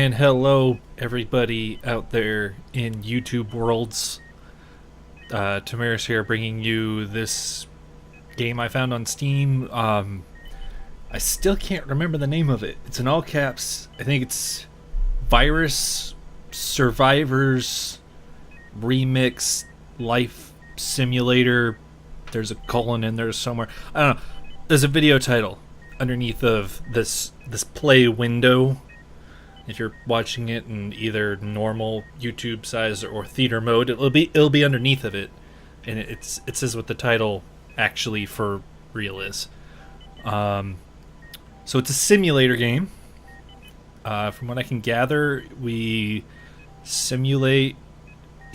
And hello, everybody out there in YouTube worlds. Temierus here, bringing you this game I found on Steam. I still can't remember the name of it. It's in all caps. I think it's Virus Survivors Remix Life Simulator. There's a colon in there somewhere. I don't know. There's a video title underneath of this play window. If you're watching it in either normal YouTube size or theater mode, it'll be underneath of it, and it says what the title actually for real is. So it's a simulator game. From what I can gather, we simulate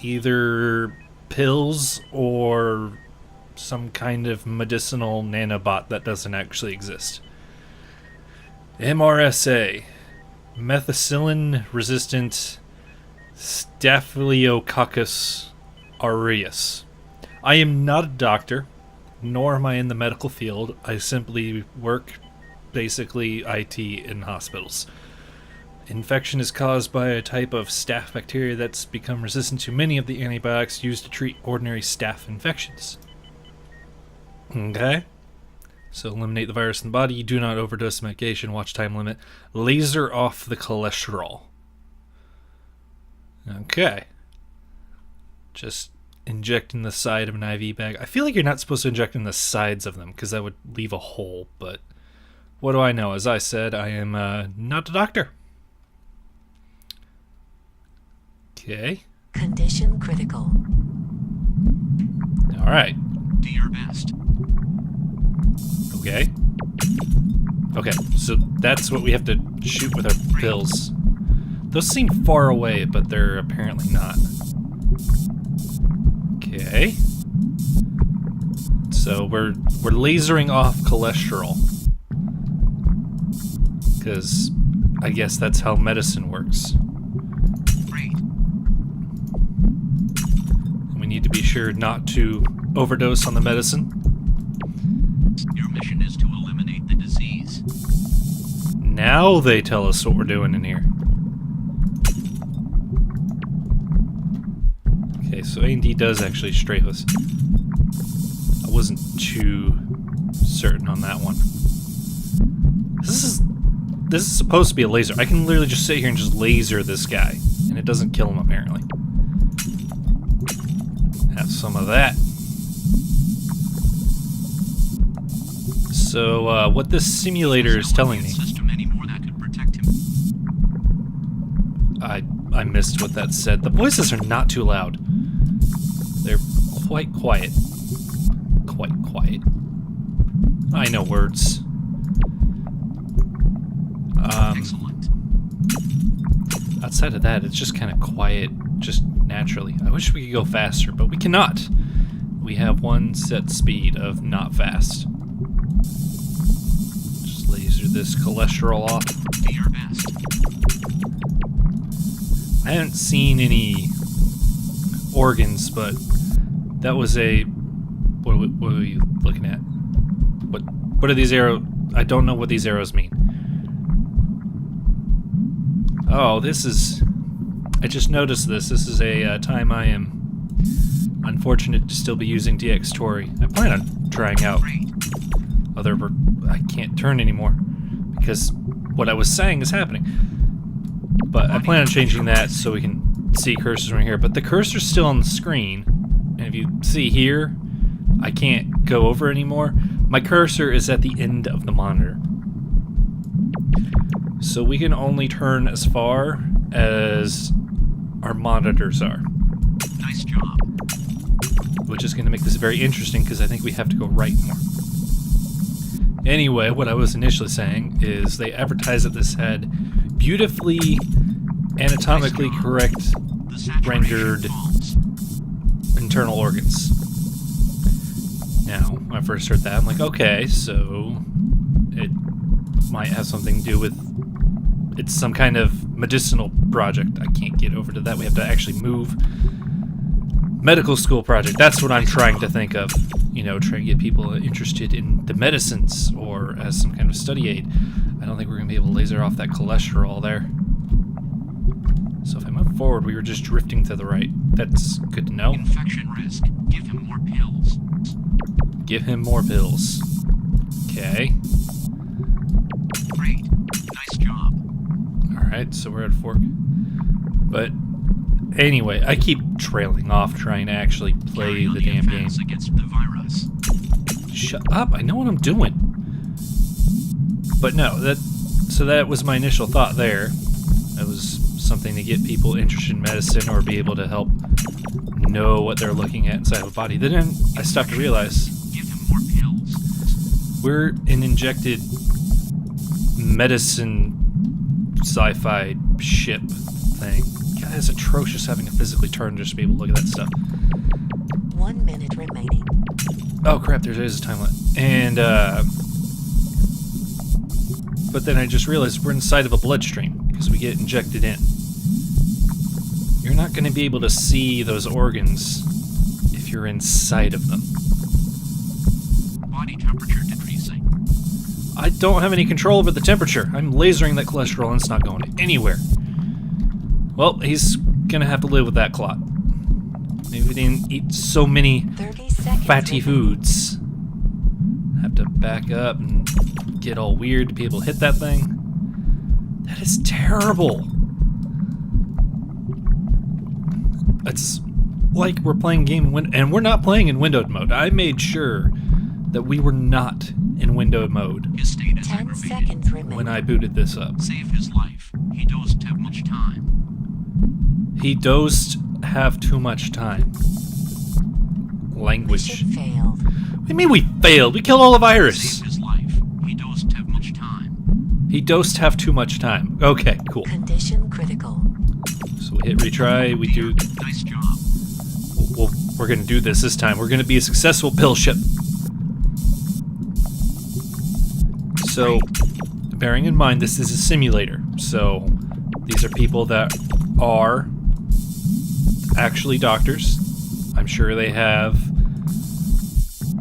either pills or some kind of medicinal nanobot that doesn't actually exist. MRSA. Methicillin-resistant Staphylococcus aureus. I am not a doctor, nor am I in the medical field. I simply work, basically, IT in hospitals. Infection is caused by a type of staph bacteria that's become resistant to many of the antibiotics used to treat ordinary staph infections. Okay. So eliminate the virus in the body. You do not overdose medication. Watch time limit. Laser off the cholesterol. Okay. Just inject in the side of an IV bag. I feel like you're not supposed to inject in the sides of them because that would leave a hole. But what do I know? As I said, I am not a doctor. Okay. Condition critical. All right. Do your best. Okay. Okay, so that's what we have to shoot with our pills. Those seem far away, but they're apparently not. Okay. So we're lasering off cholesterol. Because I guess that's how medicine works. Great. We need to be sure not to overdose on the medicine. Your mission is to eliminate the disease. Now they tell us what we're doing in here. Okay, so A&D does actually strafe us. I wasn't too certain on that one. This is supposed to be a laser. I can literally just sit here and just laser this guy, and it doesn't kill him apparently. Have some of that. So, what this simulator is telling me... System anymore that could protect him. I missed what that said. The voices are not too loud. They're quite quiet. Quite quiet. I know words. Excellent. Outside of that, it's just kind of quiet, just naturally. I wish we could go faster, but we cannot. We have one set speed of not fast. Laser this cholesterol off. Do your best. I haven't seen any organs, but that was a... What are we looking at? What are these arrows? I don't know what these arrows mean. Oh, this is... I just noticed this. This is a time I am unfortunate to still be using DX Tori. I plan on trying out other... I can't turn anymore because what I was saying is happening. But I plan on changing that so we can see cursors right here. But the cursor's still on the screen, and if you see here, I can't go over anymore. My cursor is at the end of the monitor. So we can only turn as far as our monitors are. Nice job. Which is going to make this very interesting because I think we have to go right more. Anyway, what I was initially saying is they advertise that this had beautifully, anatomically correct, rendered internal organs. Now, when I first heard that, I'm like, okay, so it might have something to do with... It's some kind of medicinal project. I can't get over to that. We have to actually move. Medical school project. That's what I'm trying to think of. You know, trying to get people interested in the medicines or as some kind of study aid. I don't think we're going to be able to laser off that cholesterol there. forward. We were just drifting to the right. That's good to know. Infection risk. Give him more pills. Give him more pills. Okay. Great. Nice job. Alright, so we're at Fork. But anyway, I keep trailing off trying to actually play Carry out the damn game. offense against the virus. Shut up, I know what I'm doing. But no, so that was my initial thought there. That was something to get people interested in medicine or be able to help know what they're looking at inside of a body. Then I stopped to realize Give him more pills. we're an injected medicine sci-fi ship thing. God, it's atrocious having to physically turn just to be able to look at that stuff. 1 minute remaining. Oh crap, there is a time limit. And, but then I just realized we're inside of a bloodstream, because we get injected in. You're not going to be able to see those organs if you're inside of them. Body temperature decreasing. I don't have any control over the temperature. I'm lasering that cholesterol and it's not going anywhere. Well, he's going to have to live with that clot. Maybe we didn't eat so many 30 seconds. fatty remaining. foods. Have to back up and get all weird to be able to hit that thing. That is terrible. It's like we're playing a game and we're not playing in windowed mode. I made sure that we were not in windowed mode His state is 10 aggravated. seconds remaining. when I booted this up. Save his life. He doesn't have much time. He dosed have too much time. Language. Mission failed. What do you mean we failed? We killed all the virus. Save his life. He doesn't have much time. He dosed have too much time. Okay, cool. Condition critical. So we hit retry. We do. Nice job. We're gonna do this time. We're gonna be a successful pill ship. So, bearing in mind this is a simulator, so these are people that are actually doctors. I'm sure they have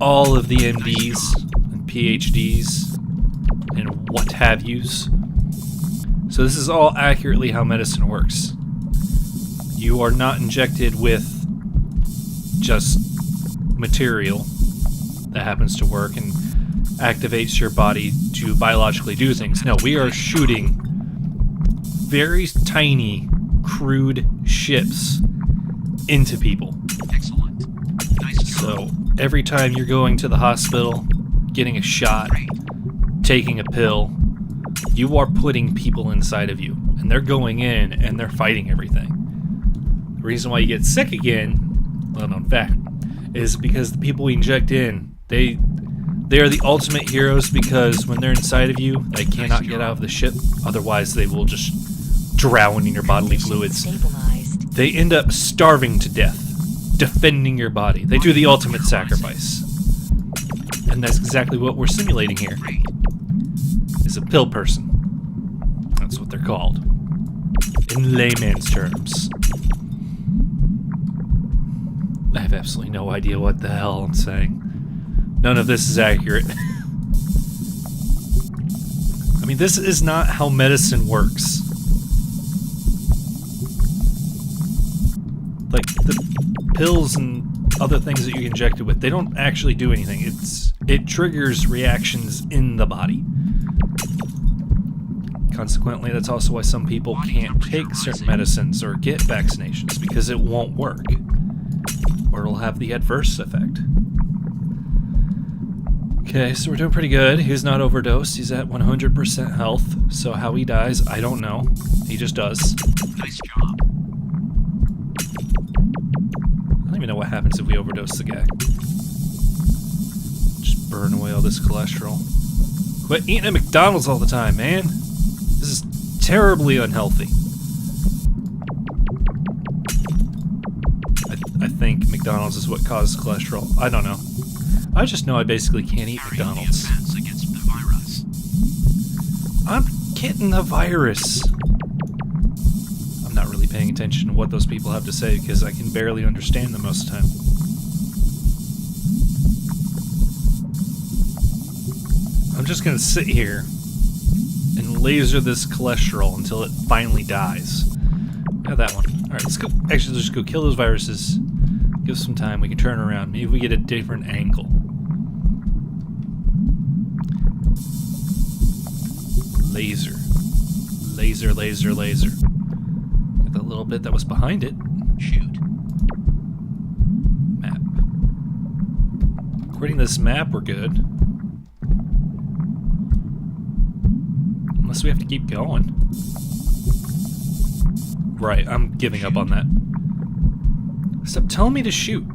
all of the MDs and PhDs and what have yous. So this is all accurately how medicine works. You are not injected with just material that happens to work and activates your body to biologically do things. No, we are shooting very tiny, crude ships into people. Excellent. Nice job. So every time you're going to the hospital, getting a shot, taking a pill, you are putting people inside of you. And they're going in and they're fighting everything. The reason why you get sick again, well known fact, is because the people we inject in, they are the ultimate heroes because when they're inside of you, they cannot get out of the ship. Otherwise, they will just drown in your bodily Condition fluids. stabilized. They end up starving to death, defending your body. They do the ultimate sacrifice. And that's exactly what we're simulating here, Great. is a pill person. That's what they're called. In layman's terms. I have absolutely no idea what the hell I'm saying. None of this is accurate. I mean, this is not how medicine works. Like, the pills and other things that you get injected with, they don't actually do anything. It triggers reactions in the body. Consequently, that's also why some people can't take certain medicines or get vaccinations, because it won't work. Or it'll have the adverse effect. Okay, so we're doing pretty good. He's not overdosed. He's at 100% health. So how he dies, I don't know. He just does. Nice job. I don't even know what happens if we overdose the guy. Just burn away all this cholesterol. Quit eating at McDonald's all the time, man. This is terribly unhealthy. I think McDonald's is what causes cholesterol. I don't know. I just know I basically can't eat Carry out the McDonald's. offense against the virus. I'm getting the virus. I'm not really paying attention to what those people have to say because I can barely understand them most of the time. I'm just gonna sit here and laser this cholesterol until it finally dies. Yeah, that one. Alright, let's go. Actually, let's just go kill those viruses. Give us some time. We can turn around. Maybe we get a different angle. Laser. Laser, laser, laser. Get that little bit that was behind it. Shoot. Map. According to this map, we're good. Unless we have to keep going. Right, I'm giving up on that. Stop telling me to shoot.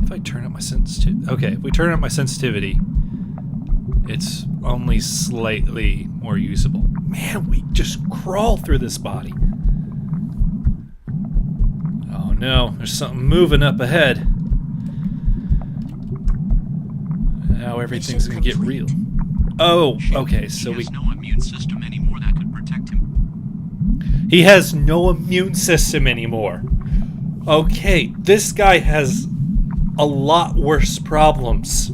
If I turn up my sensitivity... Okay, if we turn up my sensitivity, it's only slightly more usable. Man, we just crawl through this body. Oh no, there's something moving up ahead. Now everything's gonna get real. Oh, okay, so He has no immune system anymore that could protect him. He has no immune system anymore. Okay, this guy has a lot worse problems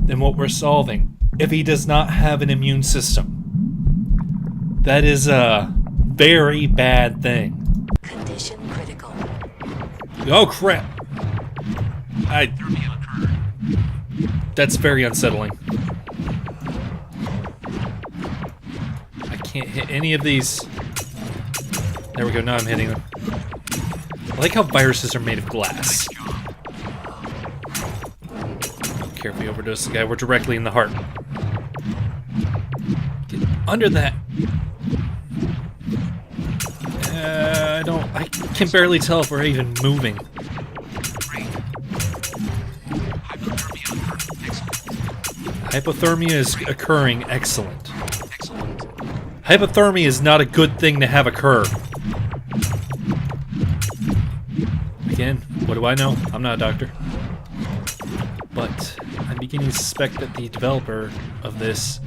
than what we're solving if he does not have an immune system. That is a very bad thing. Condition critical. Oh crap! Hypothermia occurred. That's very unsettling. I can't hit any of these. There we go, now I'm hitting them. I like how viruses are made of glass. Don't care if we overdose the guy, we're directly in the heart. Get under that. I can barely tell if we're even moving. Great. Hypothermia occurred. Excellent. Hypothermia is occurring, excellent. Excellent. Hypothermia is not a good thing to have occur. Again, what do I know? I'm not a doctor. But I'm beginning to suspect that the developer of this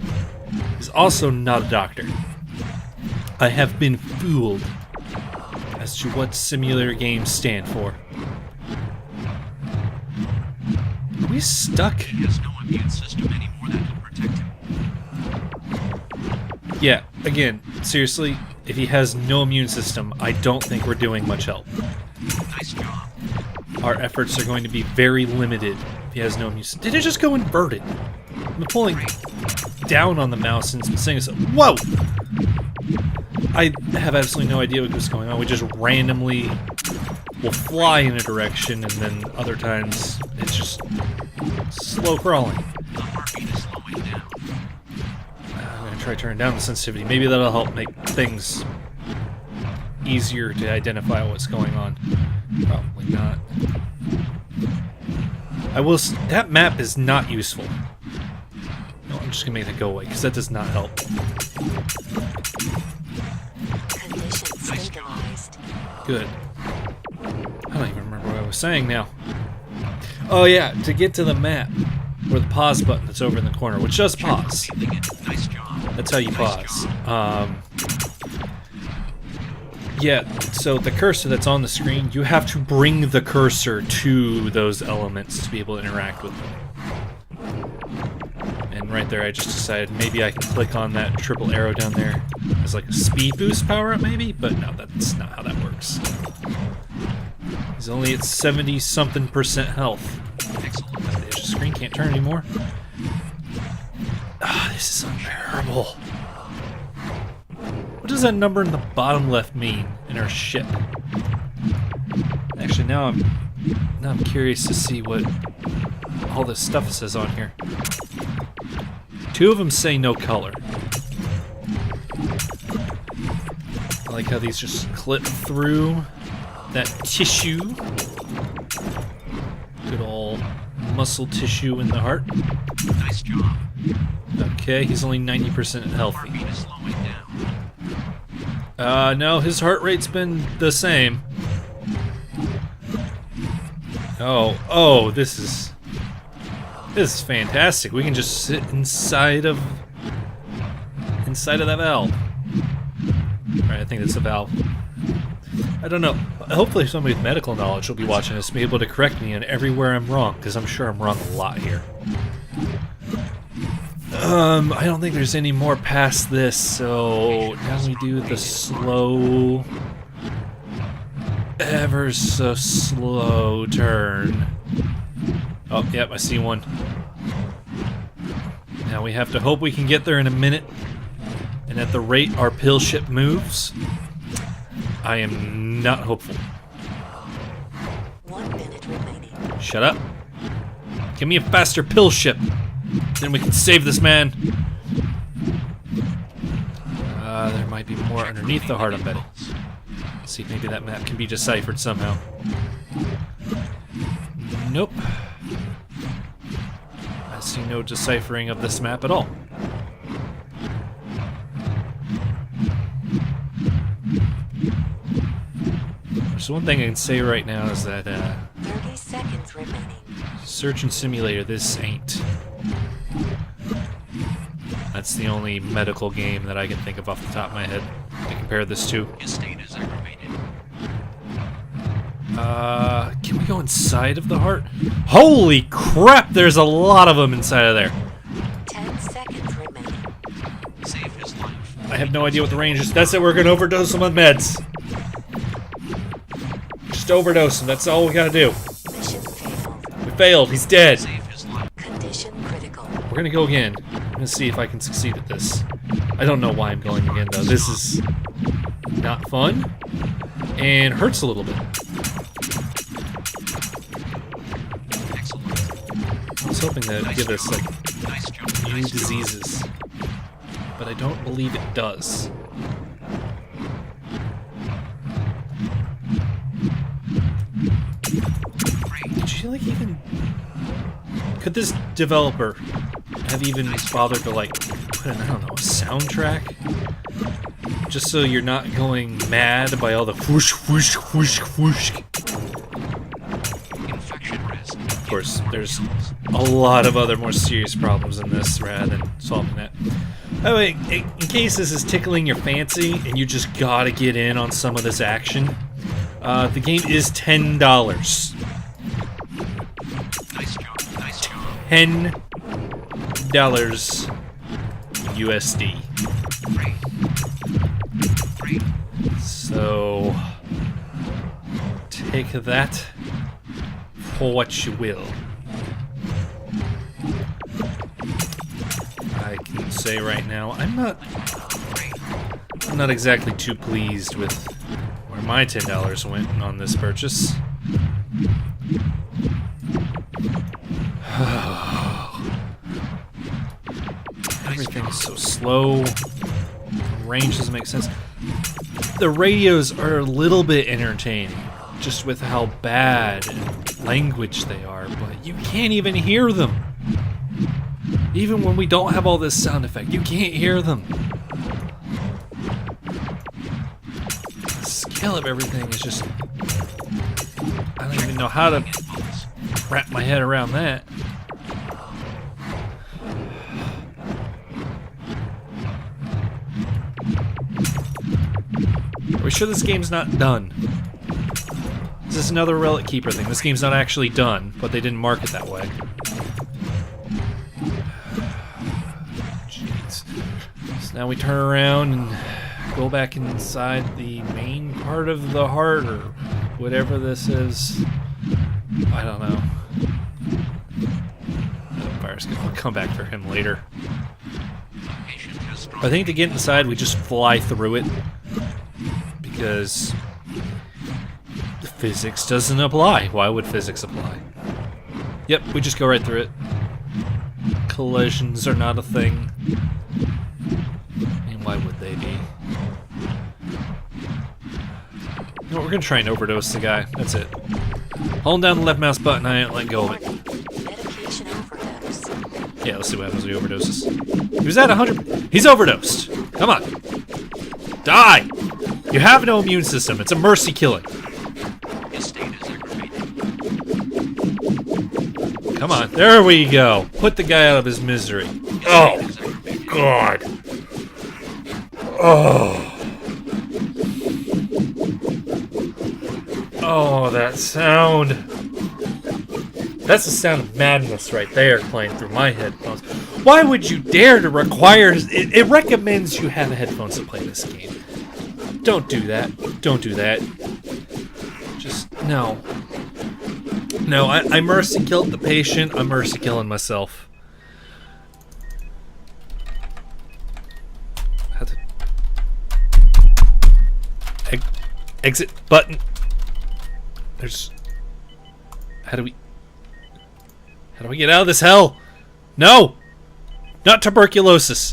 is also not a doctor. I have been fooled as to what simulator games stand for. Are we stuck? He has no immune system anymore that could protect him. Yeah, again, seriously, if he has no immune system, I don't think we're doing much help. Nice job. Our efforts are going to be very limited if he has no immune system. Did it just go inverted? I'm pulling down on the mouse and saying so. Whoa! I have absolutely no idea what's going on. We just randomly will fly in a direction, and then other times it's just slow crawling. The heartbeat is slowing down. I'm gonna try turning down the sensitivity. Maybe that'll help make things easier to identify what's going on. Probably not. That map is not useful. No, I'm just gonna make that go away because that does not help. Condition stabilized. Good. I don't even remember what I was saying now. Oh yeah, to get to the map, or the pause button that's over in the corner, which does pause. Nice job. That's how you pause. Yeah, so the cursor that's on the screen, you have to bring the cursor to those elements to be able to interact with them. And right there I just decided maybe I can click on that triple arrow down there as like a speed boost power-up maybe, but no, that's not how that works. He's only at 70-something% health. Excellent. The screen can't turn anymore. Ah, this is unbearable. What does that number in the bottom left mean in our ship? Actually, now I'm curious to see what all this stuff says on here. Two of them say no color. I like how these just clip through that tissue. Good old muscle tissue in the heart. Nice job. Okay, he's only 90% healthy. Heartbeat is slowing down. No, his heart rate's been the same. Oh, this is fantastic. We can just sit inside of that valve. Right, I think that's a valve. I don't know. Hopefully somebody with medical knowledge will be watching this and be able to correct me on everywhere I'm wrong, because I'm sure I'm wrong a lot here. I don't think there's any more past this, so now we do the slow ever so slow turn. Oh, yep, I see one. Now we have to hope we can get there in a minute. And at the rate our pill ship moves, I am not hopeful. 1 minute remaining. Shut up. Give me a faster pill ship. Then we can save this man. There might be more underneath the heart, I'm betting. Let's see if maybe that map can be deciphered somehow. Nope. I see no deciphering of this map at all. There's one thing I can say right now is that 30 seconds remaining. Surgeon Simulator, this ain't. That's the only medical game that I can think of off the top of my head to compare this to. His state is aggravated. Can we go inside of the heart? Holy crap, there's a lot of them inside of there. 10 seconds remaining. Save his life. I have no idea what the range is. That's it, we're gonna overdose him on meds. Just overdose him, that's all we gotta do. Mission failed. We failed, he's dead. Save his life. Condition critical. We're gonna go again. I'm gonna see if I can succeed at this. I don't know why I'm going again though. This is not fun and hurts a little bit. Excellent. I was hoping that it'd give us like Nice job. new Nice job. diseases, but I don't believe it does. Great. Could you like even? Could this developer have even bothered to like put in, I don't know, a soundtrack? Just so you're not going mad by all the whoosh whoosh whoosh whoosh. Infection risk. Of course, there's a lot of other more serious problems in this rather than solving that. Oh wait, in case this is tickling your fancy and you just gotta get in on some of this action, the game is $10. Nice job. Nice job. $10 USD. Great. Great. So take that for what you will. I can say right now, I'm not exactly too pleased with where my $10 went on this purchase. Everything's so slow. Range doesn't make sense. The radios are a little bit entertaining, just with how bad in language they are, but you can't even hear them. Even when we don't have all this sound effect, you can't hear them. The scale of everything is just... I don't even know how to wrap my head around that. Are we sure this game's not done? Is this another Relic Keeper thing? This game's not actually done, but they didn't mark it that way. Jeez. So now we turn around and go back inside the main part of the heart, or whatever this is. I don't know. The fire's gonna come back for him later. Patient has strong. I think to get inside, we just fly through it. Because the physics doesn't apply. Why would physics apply? Yep, we just go right through it. Collisions are not a thing. I mean, why would they be? You know what, we're gonna try and overdose the guy. That's it. Hold down the left mouse button, I ain't letting go of it. Medication overdose. Yeah, let's see what happens when he overdoses. He was at 100. He's overdosed. Come on. Die! You have no immune system. It's a mercy killing. His state is aggravated. Come on. There we go. Put the guy out of his misery. Oh, God. Oh. Oh, that sound. That's the sound of madness right there playing through my headphones. Why would you dare to require... It recommends you have headphones to play this game. Don't do that. Don't do that. Just no. No, I mercy killed the patient. I'm mercy killing myself. How to exit button. There's. How do we get out of this hell? No, not tuberculosis.